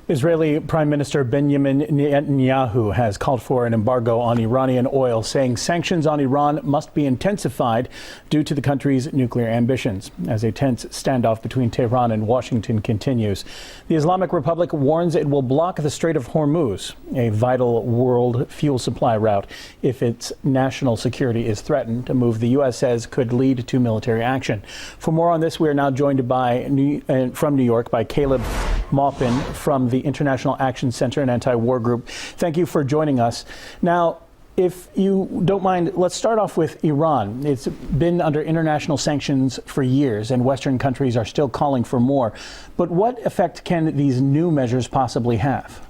Israeli Prime Minister Benjamin Netanyahu has called for an embargo on Iranian oil, saying sanctions on Iran must be intensified due to the country's nuclear ambitions, as a tense standoff between Tehran and Washington continues. The Islamic Republic warns it will block the Strait of Hormuz, a vital world fuel supply route, if its national security is threatened, a move the U.S. says could lead to military action. For more on this, we are now joined from New York by Caleb Maupin from the International Action Center and Anti-War Group. Thank you for joining us. Now, if you don't mind, let's start off with Iran. It's been under international sanctions for years, and Western countries are still calling for more. But what effect can these new measures possibly have?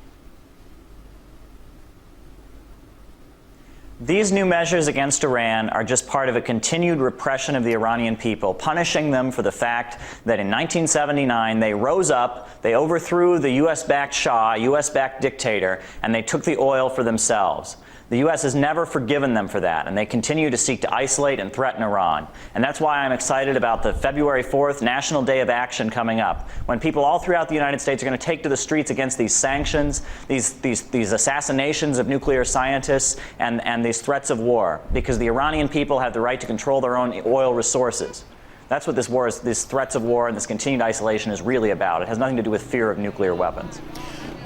These new measures against Iran are just part of a continued repression of the Iranian people, punishing them for the fact that in 1979 they rose up, they overthrew the U.S.-backed Shah, U.S.-backed dictator, and they took the oil for themselves. The U.S. has never forgiven them for that, and they continue to seek to isolate and threaten Iran. And that's why I'm excited about the February 4th National Day of Action coming up, when people all throughout the United States are going to take to the streets against these sanctions, these assassinations of nuclear scientists, and these threats of war, because the Iranian people have the right to control their own oil resources. That's what this war is, these threats of war and this continued isolation is really about. It has nothing to do with fear of nuclear weapons.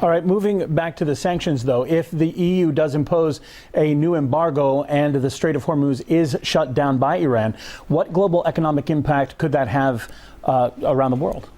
All right, moving back to the sanctions, though, if the EU does impose a new embargo and the Strait of Hormuz is shut down by Iran, what global economic impact could that have around the world?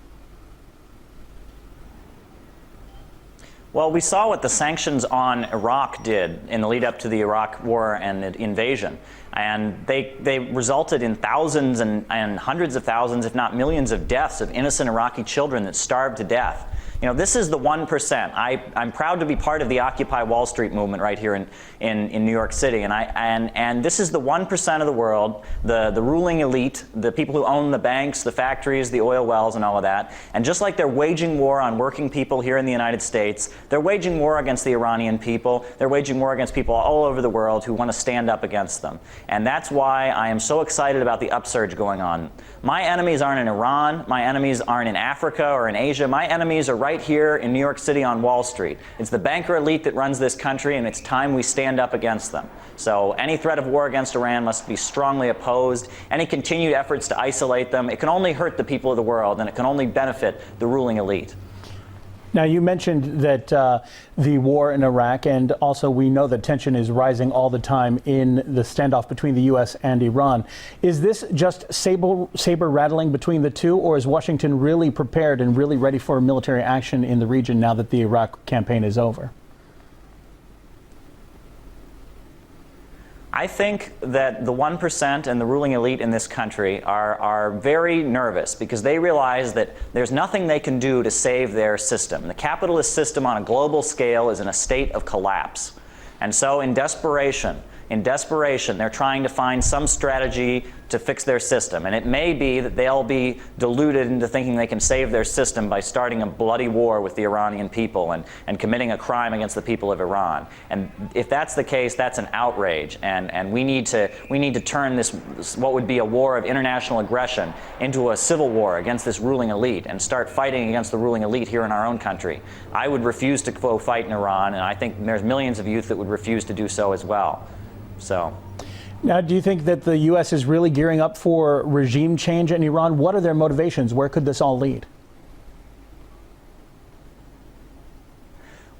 Well, we saw what the sanctions on Iraq did in the lead up to the Iraq war and the invasion. And they resulted in thousands and hundreds of thousands, if not millions, of deaths of innocent Iraqi children that starved to death. You know, this is the 1%. I'm proud to be part of the Occupy Wall Street movement right here in New York City. And this is the 1% of the world, the ruling elite, the people who own the banks, the factories, the oil wells, and all of that. And just like they're waging war on working people here in the United States, they're waging war against the Iranian people. They're waging war against people all over the world who want to stand up against them. And that's why I am so excited about the upsurge going on. My enemies aren't in Iran. My enemies aren't in Africa or in Asia. My enemies are right here in New York City on Wall Street. It's the banker elite that runs this country, and it's time we stand up against them. So any threat of war against Iran must be strongly opposed. Any continued efforts to isolate them, it can only hurt the people of the world, and it can only benefit the ruling elite. Now, you mentioned that the war in Iraq, and also we know that tension is rising all the time in the standoff between the U.S. and Iran. Is this just saber rattling between the two, or is Washington really prepared and really ready for military action in the region now that the Iraq campaign is over? I think that the 1% and the ruling elite in this country are very nervous because they realize that there's nothing they can do to save their system. The capitalist system on a global scale is in a state of collapse. And so in desperation, they're trying to find some strategy to fix their system. And it may be that they'll be deluded into thinking they can save their system by starting a bloody war with the Iranian people and committing a crime against the people of Iran. And if that's the case, that's an outrage. And we need to turn this, what would be a war of international aggression, into a civil war against this ruling elite and start fighting against the ruling elite here in our own country. I would refuse to go fight in Iran, and I think there's millions of youth that would refuse to do so as well. So. Now, do you think that the U.S. is really gearing up for regime change in Iran? What are their motivations? Where could this all lead?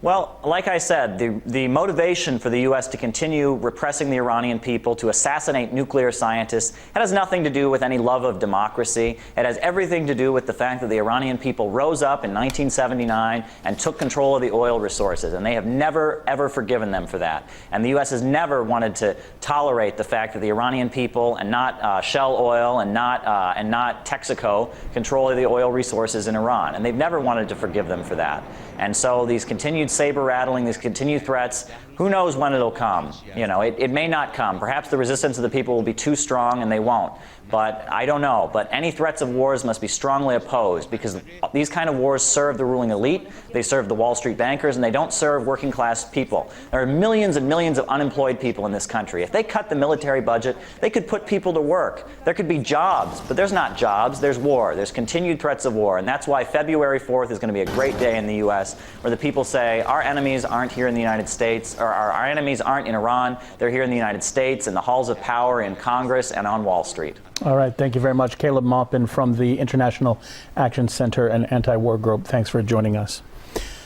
Well, like I said, the motivation for the U.S. to continue repressing the Iranian people, to assassinate nuclear scientists, it has nothing to do with any love of democracy. It has everything to do with the fact that the Iranian people rose up in 1979 and took control of the oil resources, and they have never, ever forgiven them for that. And the U.S. has never wanted to tolerate the fact that the Iranian people, and not Shell Oil and not Texaco, control the oil resources in Iran. And they've never wanted to forgive them for that. And so these continued saber rattling, these continued threats, who knows when it'll come? You know, it may not come. Perhaps the resistance of the people will be too strong and they won't. But I don't know. But any threats of wars must be strongly opposed, because these kind of wars serve the ruling elite, they serve the Wall Street bankers, and they don't serve working class people. There are millions and millions of unemployed people in this country. If they cut the military budget, they could put people to work. There could be jobs, but there's not jobs, there's war. There's continued threats of war. And that's why February 4th is going to be a great day in the U.S., where the people say, our enemies aren't here in the United States, or our enemies aren't in Iran, they're here in the United States, in the halls of power, in Congress, and on Wall Street. All right. Thank you very much. Caleb Maupin from the International Action Center and Anti-War Group. Thanks for joining us.